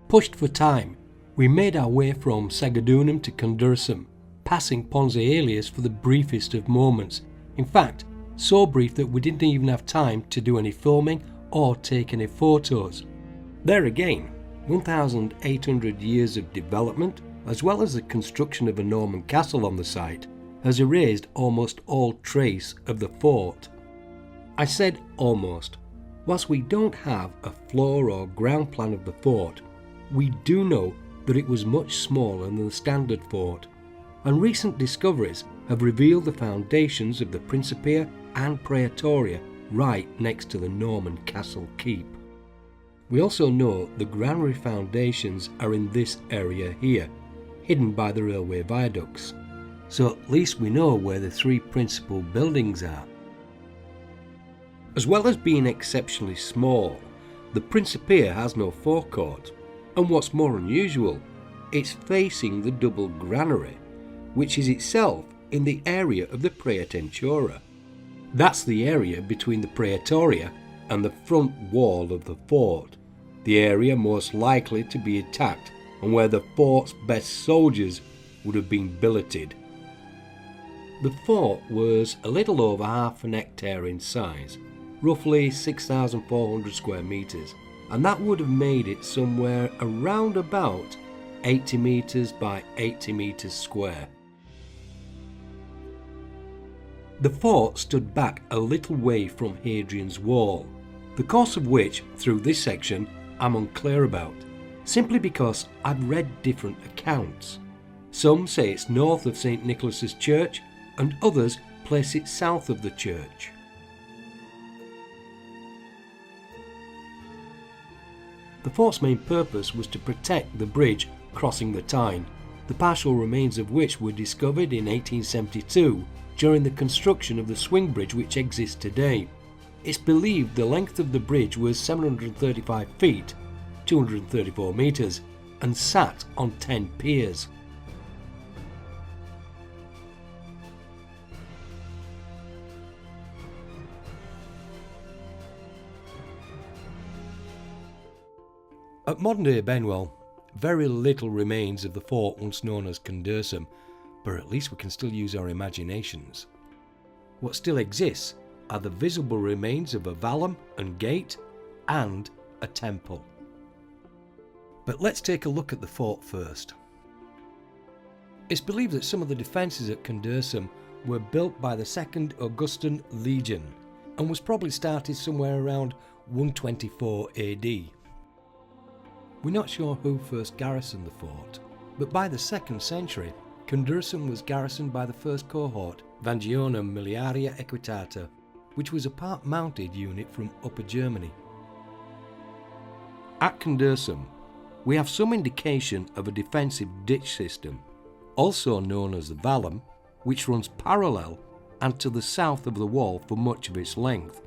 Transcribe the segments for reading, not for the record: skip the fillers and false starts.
Pushed for time, we made our way from Segedunum to Condercum, passing Pons Aelius for the briefest of moments. In fact, so brief that we didn't even have time to do any filming or take any photos. There again, 1,800 years of development, as well as the construction of a Norman castle on the site, has erased almost all trace of the fort. I said almost. Whilst we don't have a floor or ground plan of the fort, we do know that it was much smaller than the standard fort, and recent discoveries have revealed the foundations of the Principia and Praetoria right next to the Norman castle keep. We also know the granary foundations are in this area here, hidden by the railway viaducts, so at least we know where the three principal buildings are. As well as being exceptionally small, the Principia has no forecourt, and what's more unusual, it's facing the double granary, which is itself in the area of the Praetentura. That's the area between the Praetoria and the front wall of the fort, the area most likely to be attacked and where the fort's best soldiers would have been billeted. The fort was a little over half an hectare in size, roughly 6,400 square metres, and that would have made it somewhere around about 80 metres by 80 metres square. The fort stood back a little way from Hadrian's wall, the course of which, through this section, I'm unclear about, simply because I've read different accounts. Some say it's north of St. Nicholas's Church, and others place it south of the church. The fort's main purpose was to protect the bridge crossing the Tyne, the partial remains of which were discovered in 1872 during the construction of the swing bridge which exists today. It's believed the length of the bridge was 735 feet, 234 metres, and sat on 10 piers. At modern-day Benwell, very little remains of the fort once known as Condercum, but at least we can still use our imaginations. What still exists are the visible remains of a vallum and gate and a temple. But let's take a look at the fort first. It's believed that some of the defences at Condercum were built by the 2nd Augustan Legion and was probably started somewhere around 124 AD. We're not sure who first garrisoned the fort, but by the 2nd century, Condercum was garrisoned by the 1st cohort, Vangionum Miliaria Equitata, which was a part-mounted unit from Upper Germany. At Condercum, we have some indication of a defensive ditch system, also known as the vallum, which runs parallel and to the south of the wall for much of its length.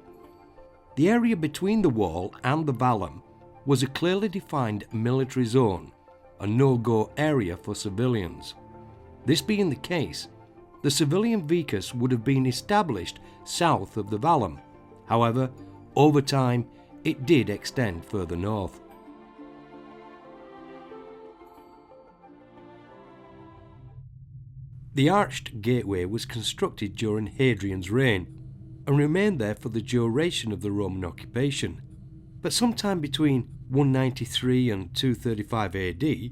The area between the wall and the vallum was a clearly defined military zone, a no-go area for civilians. This being the case, the civilian vicus would have been established south of the vallum. However, over time, it did extend further north. The arched gateway was constructed during Hadrian's reign and remained there for the duration of the Roman occupation. But sometime between 193 and 235 AD,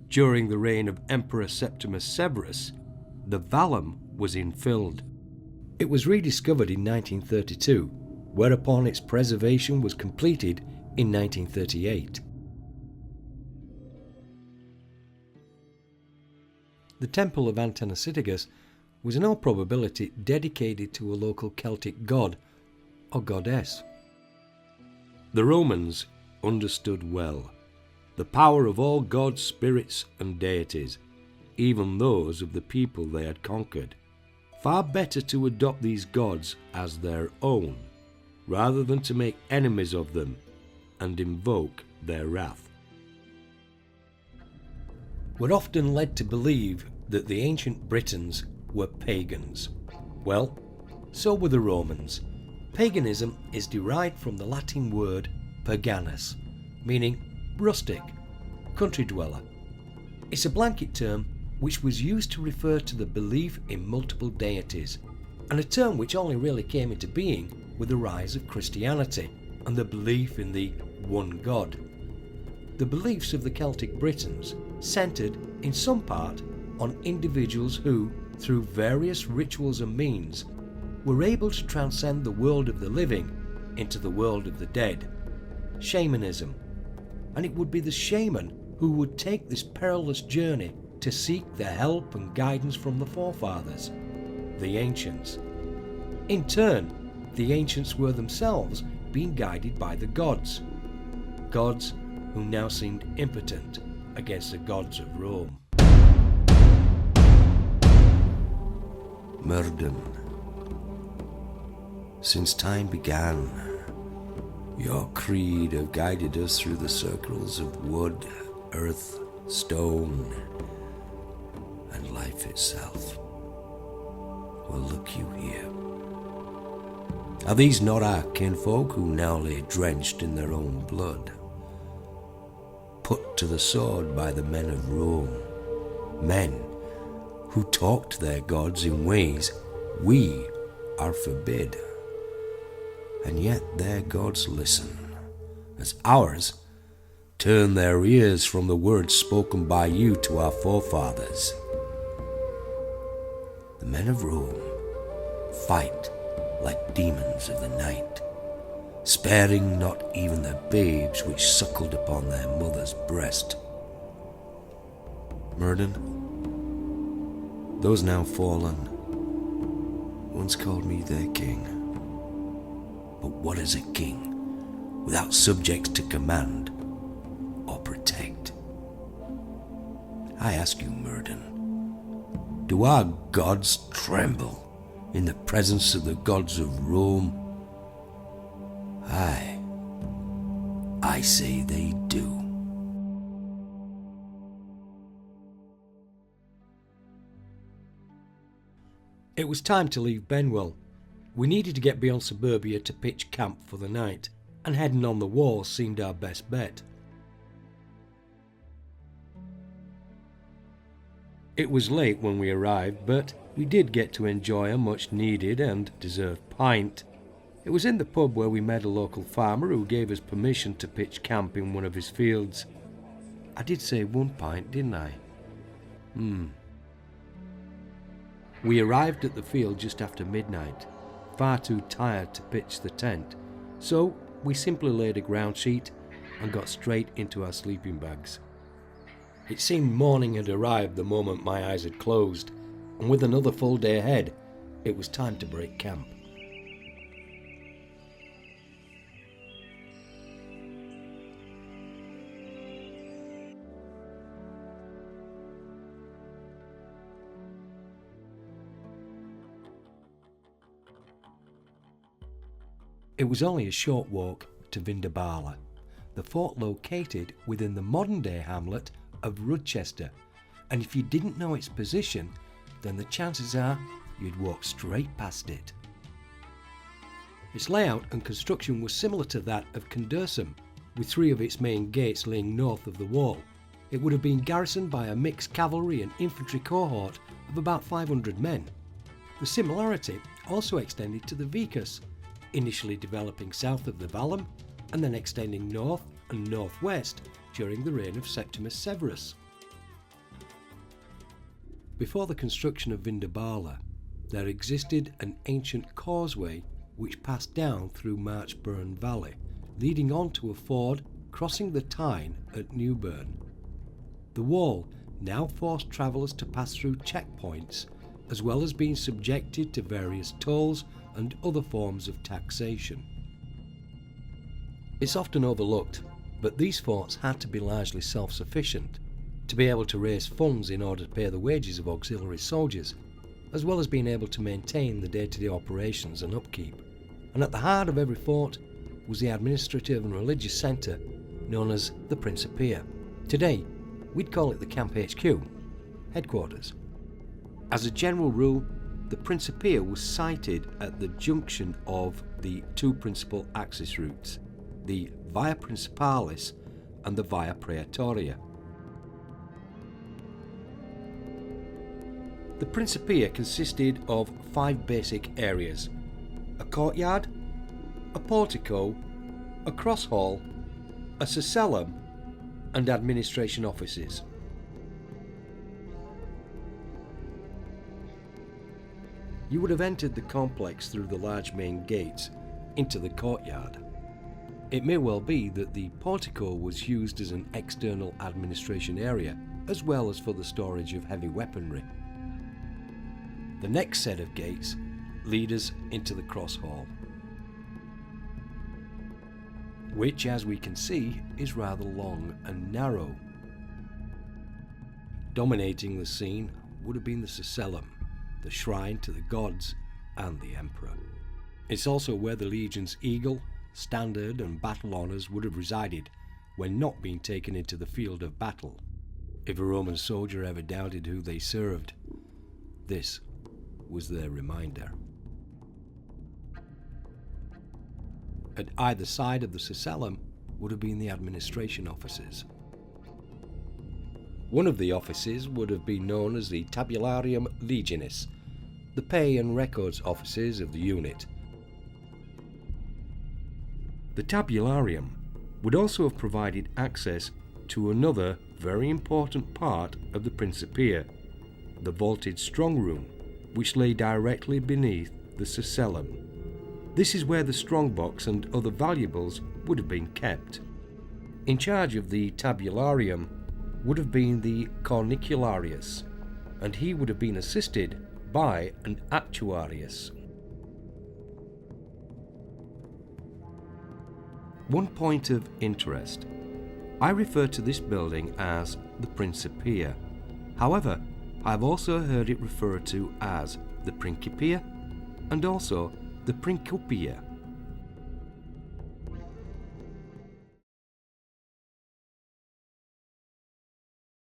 during the reign of Emperor Septimus Severus, the vallum was infilled. It was rediscovered in 1932, whereupon its preservation was completed in 1938. The Temple of Antenacitigus was in all probability dedicated to a local Celtic god or goddess. The Romans understood well the power of all gods, spirits and deities, even those of the people they had conquered. Far better to adopt these gods as their own, rather than to make enemies of them and invoke their wrath. We're often led to believe that the ancient Britons were pagans. Well, so were the Romans. Paganism is derived from the Latin word paganus, meaning rustic. country dweller. It's a blanket term which was used to refer to the belief in multiple deities, and a term which only really came into being with the rise of Christianity and the belief in the one God. The beliefs of the Celtic Britons centred in some part on individuals who, through various rituals and means, were able to transcend the world of the living into the world of the dead. Shamanism. And it would be the shaman who would take this perilous journey to seek the help and guidance from the forefathers, the ancients. In turn, the ancients were themselves being guided by the gods who now seemed impotent against the gods of Rome. Murden. Since time began, your creed have guided us through the circles of wood, earth, stone, and life itself. Well, look you here. Are these not our kinfolk who now lay drenched in their own blood? Put to the sword by the men of Rome, men who talk to their gods in ways we are forbid. And yet their gods listen, as ours turn their ears from the words spoken by you to our forefathers. The men of Rome fight like demons of the night, sparing not even the babes which suckled upon their mother's breast. Murden, those now fallen, once called me their king. But what is a king without subjects to command or protect? I ask you, Murden, do our gods tremble in the presence of the gods of Rome? I say they do. It was time to leave Benwell. We needed to get beyond suburbia to pitch camp for the night, and Heddon-on-the-wall seemed our best bet. It was late when we arrived, but we did get to enjoy a much needed and deserved pint. It was in the pub where we met a local farmer who gave us permission to pitch camp in one of his fields. I did say one pint, didn't I? We arrived at the field just after midnight, far too tired to pitch the tent, so we simply laid a ground sheet and got straight into our sleeping bags. It seemed morning had arrived the moment my eyes had closed, and with another full day ahead, it was time to break camp. It was only a short walk to Vindobala, the fort located within the modern-day hamlet of Rudchester, and if you didn't know its position, then the chances are you'd walk straight past it. Its layout and construction was similar to that of Condercum, with three of its main gates lying north of the wall. It would have been garrisoned by a mixed cavalry and infantry cohort of about 500 men. The similarity also extended to the vicus, initially developing south of the Vallum and then extending north and northwest during the reign of Septimus Severus. Before the construction of Vindobala, there existed an ancient causeway which passed down through Marchburn Valley, leading on to a ford crossing the Tyne at Newburn. The wall now forced travellers to pass through checkpoints, as well as being subjected to various tolls and other forms of taxation. It's often overlooked, but these forts had to be largely self-sufficient to be able to raise funds in order to pay the wages of auxiliary soldiers, as well as being able to maintain the day-to-day operations and upkeep. And at the heart of every fort was the administrative and religious centre known as the Principia. Today, we'd call it the Camp HQ, headquarters. As a general rule, the Principia was sited at the junction of the two principal access routes, the Via Principalis and the Via Praetoria. The Principia consisted of 5 basic areas: a courtyard, a portico, a cross hall, a cecellum, and administration offices. You would have entered the complex through the large main gates into the courtyard. It may well be that the portico was used as an external administration area, as well as for the storage of heavy weaponry. The next set of gates lead us into the cross hall, which, as we can see, is rather long and narrow. Dominating the scene would have been the cecellum, the shrine to the gods and the emperor. It's also where the legion's eagle, standard and battle honours would have resided when not being taken into the field of battle. If a Roman soldier ever doubted who they served, this was their reminder. At either side of the cecellum would have been the administration offices. One of the offices would have been known as the Tabularium Legionis, the pay and records offices of the unit. The Tabularium would also have provided access to another very important part of the Principia, the vaulted strong room, which lay directly beneath the cecellum. This is where the strongbox and other valuables would have been kept. In charge of the Tabularium would have been the Cornicularius, and he would have been assisted by an Actuarius. One point of interest: I refer to this building as the Principia. However, I've also heard it referred to as the Principia and also the Principia.